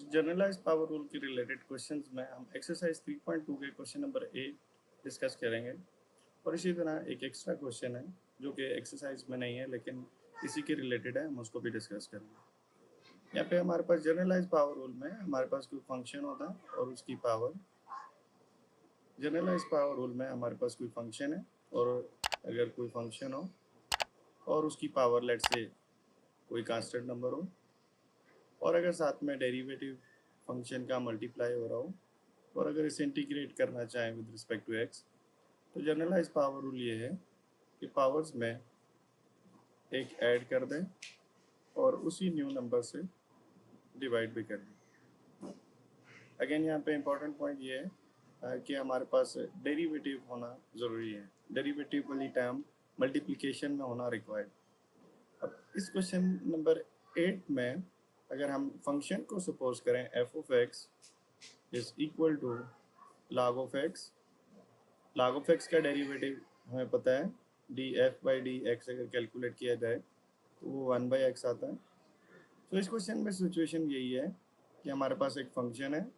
Generalise power rule के related questions में हम एक्सरसाइज 3.2 के क्वेश्चन नंबर 8 डिस्कस करेंगे और इसी तरह एक एक्स्ट्रा क्वेश्चन है जो कि एक्सरसाइज में नहीं है लेकिन इसी के रिलेटेड है, हम उसको भी डिस्कस करेंगे। यहाँ पे हमारे पास जनरलाइज पावर रूल में हमारे पास कोई फंक्शन होता है और उसकी पावर। जनरलाइज पावर रूल में हमारे पास कोई फंक्शन है और अगर कोई फंक्शन हो और उसकी पावर लेट से कोई कांस्टेंट नंबर हो और अगर साथ में डेरिवेटिव फंक्शन का मल्टीप्लाई हो रहा हो और अगर इसे इंटीग्रेट करना चाहें विद रिस्पेक्ट टू एक्स, तो जनरलाइज पावर रूल ये है कि पावर्स में एक ऐड कर दें और उसी न्यू नंबर से डिवाइड भी कर दें। अगेन यहाँ पे इम्पोर्टेंट पॉइंट ये है कि हमारे पास डेरिवेटिव होना ज़रूरी है। डेरिवेटिव वाली टर्म मल्टीप्लिकेशन में होना रिक्वायर्ड। अब इस क्वेश्चन नंबर 8 में अगर हम फंक्शन को सपोज करें F of x is equal to log of X. log of X का डेरिवेटिव हमें पता है D F by D X, अगर कैलकुलेट किया जाए तो वो 1/x आता है। तो इस क्वेश्चन में सिचुएशन यही है कि हमारे पास एक फंक्शन है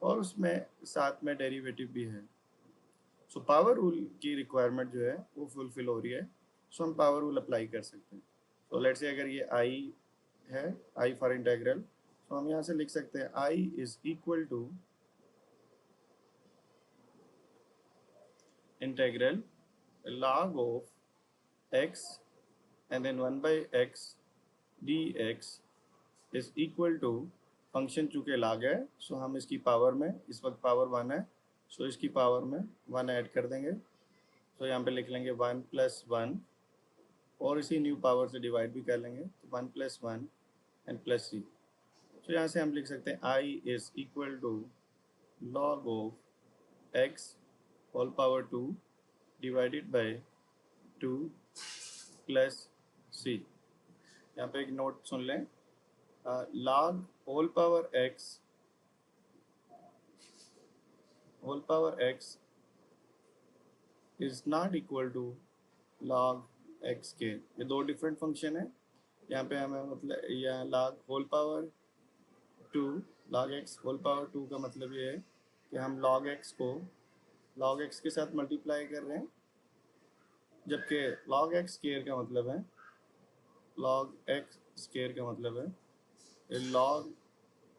और उसमें साथ में डेरिवेटिव भी है। सो पावर रूल की रिक्वायरमेंट जो है वो फुलफिल हो रही है, सो हम पावर रूल अप्लाई कर सकते हैं। तो लेट्स से अगर ये आई है, आई फॉर इंटेग्रल, तो हम यहाँ से लिख सकते हैं I is equal to integral log of x and then 1/x dx is equal to function चूँकि log है, सो हम इसकी पावर में, इस वक्त पावर 1 है, सो इसकी पावर में 1 ऐड कर देंगे। सो यहाँ पे लिख लेंगे 1 + 1 और इसी न्यू पावर से डिवाइड भी कर लेंगे, तो 1 + 1 एंड प्लस सी। तो यहाँ से हम लिख सकते हैं I is equal to log of x whole power 2 divided by 2 plus C. यहाँ पे एक नोट सुन लें, log whole power x is not equal to log x के। ये दो डिफरेंट फंक्शन है। यहाँ पे हमें मतलब यह log whole power 2, log x whole power 2 का मतलब ये है कि हम log x को log x के साथ मल्टीप्लाई कर रहे हैं, जबकि log x स्क्वायर का मतलब है log x स्क्वायर का मतलब है log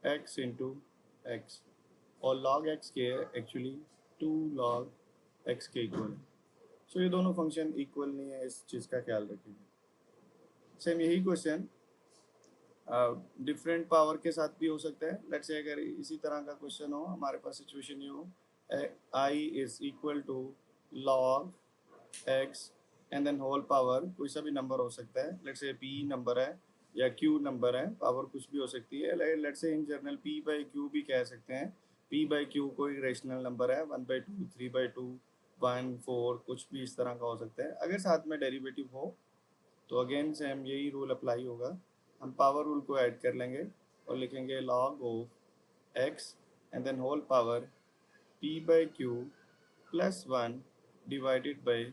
x इंटू एक्स और log x square actually 2 log x के इक्वल है। सो ये दोनों फंक्शन इक्वल नहीं है, इस चीज़ का ख्याल रखिएगा। सेम यही क्वेश्चन डिफरेंट पावर के साथ भी हो सकता है। लेट्स से अगर इसी तरह का क्वेश्चन हो, हमारे पास सिचुएशन ये हो I is equal to log x and then whole power, कोई सा भी नंबर हो सकता है, लेट्स से p नंबर है या q नंबर है, पावर कुछ भी हो सकती है। Let's say in general p/q भी कह सकते हैं। p/q कोई रेशनल नंबर है, 1/2, 3/2, 1, 4, कुछ भी इस तरह का हो सकता है। अगर साथ में डेरिवेटिव हो तो अगेन सेम यही रूल अप्लाई होगा। हम पावर रूल को ऐड कर लेंगे और लिखेंगे log of x and then whole power p/q plus 1 divided by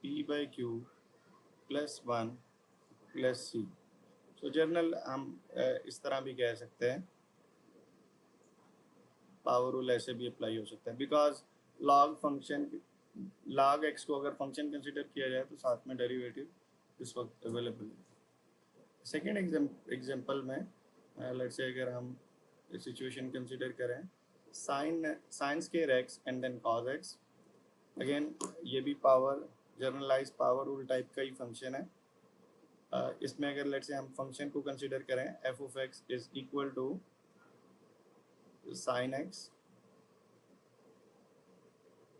p/q plus 1 plus C. So general हम इस तरह भी कह सकते हैं, पावर रूल ऐसे भी अप्लाई हो सकता है, because log function log x को अगर फंक्शन कंसिडर किया जाए तो साथ में डेरिवेटिव इस वक्त अवेलेबल है। सेकेंड एग्जाम्पल में लेट्स से अगर हम सिचुएशन कंसिडर करें sine square X and then cos X. Again ये भी power generalize power rule type का ही फंक्शन है। इसमें अगर लेट्स से हम फंक्शन को कंसिडर करें F of x is equal to sine x.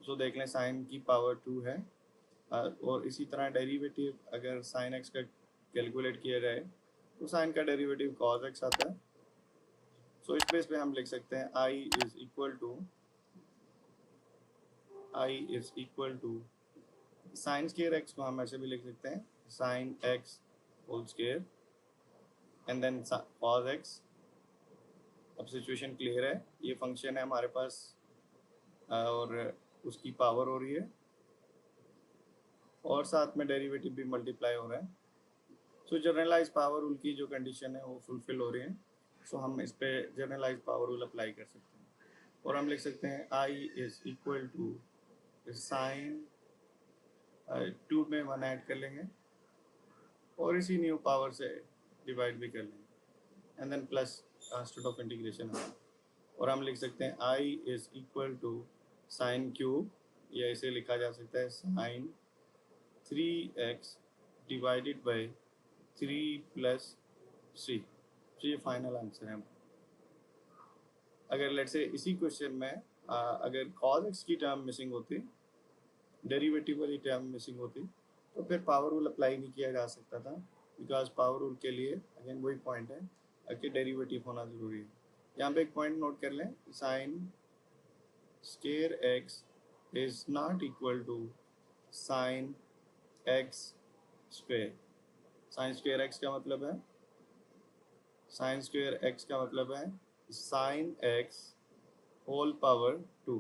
So देख लें साइन की पावर 2 है और इसी तरह डेरिवेटिव अगर साइन एक्स का कैलकुलेट किया जाए तो साइन का डेरिवेटिव कॉस एक्स आता है। सो इस बेस पे हम लिख सकते हैं I is equal to sine square x को हम ऐसे भी लिख सकते हैं sine x whole square and then cos x. अब सिचुएशन क्लियर है, ये फंक्शन है हमारे पास और उसकी पावर हो रही है और साथ में डेरिवेटिव भी मल्टीप्लाई हो रहा है। सो जनरलाइज पावर रूल की जो कंडीशन है वो फुलफिल हो रही है। सो हम इस पे जनरलाइज पावर रूल अप्लाई कर सकते हैं और हम लिख सकते हैं I is equal to sign 2 में 1 ऐड कर लेंगे और इसी न्यू पावर से डिवाइड भी कर लेंगे and then plus constant of integration और हम लिख सकते हैं I is equal to sine cube या इसे लिखा जा सकता है sign 3x divided by 3 plus 3। तो ये फाइनल आंसर है। अगर लेट्स से इसी क्वेश्चन में अगर cos x की टर्म मिसिंग होती, डेरिवेटिव वाली टर्म मिसिंग होती, तो फिर पावर रूल अप्लाई नहीं किया जा सकता था, बिकॉज पावर रूल के लिए अगेन वही पॉइंट है कि डेरिवेटिव होना ज़रूरी है। यहाँ पे एक पॉइंट नोट कर लें, sine square x is not equal to sine x square. Sine square x का मतलब है साइन स्क्वायर x का मतलब है साइन x होल पावर 2,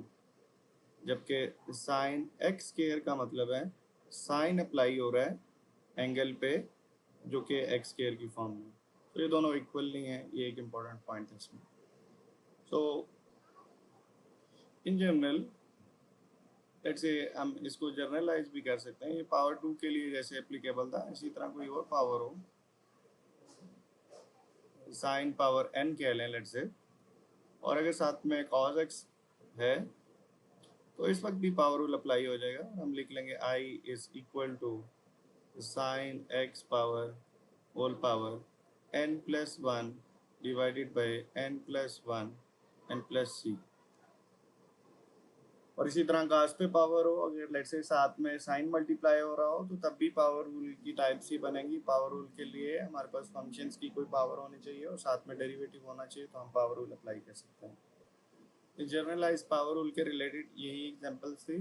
जबकि साइन x स्क्वायर का मतलब है साइन अप्लाई हो रहा है एंगल पे जो कि x स्क्वायर की फॉर्म में। तो ये दोनों इक्वल नहीं है, ये एक इम्पॉर्टेंट पॉइंट है इसमें। सो इन जनरल लेट्स से हम इसको जर्नलाइज भी कर सकते हैं। ये पावर 2 के लिए जैसे एप्लीकेबल था, इसी तरह कोई और पावर हो, साइन पावर n कह लें लेट्स से, और अगर साथ में cos x है तो इस वक्त भी पावर रूल अप्लाई हो जाएगा। हम लिख लेंगे i is equal to sine x power whole power n plus 1 divided by n plus 1 n plus c। और इसी तरह cos पे पावर हो, अगर लेट्स से साथ में साइन मल्टीप्लाई हो रहा हो तो तब भी पावर रूल की टाइप सी बनेगी। पावर रूल के लिए हमारे पास फंक्शंस की कोई पावर होनी चाहिए और साथ में डेरिवेटिव होना चाहिए, तो हम पावर रूल अप्लाई कर सकते हैं। जनरलाइज पावर रूल के रिलेटेड यही एग्जांपल्स थी।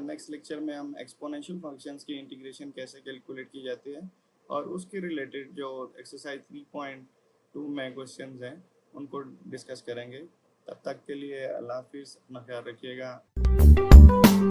नेक्स्ट लेक्चर में हम एक्सपोनेंशियल फंक्शंस की इंटीग्रेशन कैसे कैलकुलेट की जाती है और उसके रिलेटेड जो एक्सरसाइज 3.2 में क्वेश्चंस हैं उनको डिस्कस करेंगे। तब तक के लिए अल्लाह हाफिज़, अपना ख्याल रखिएगा।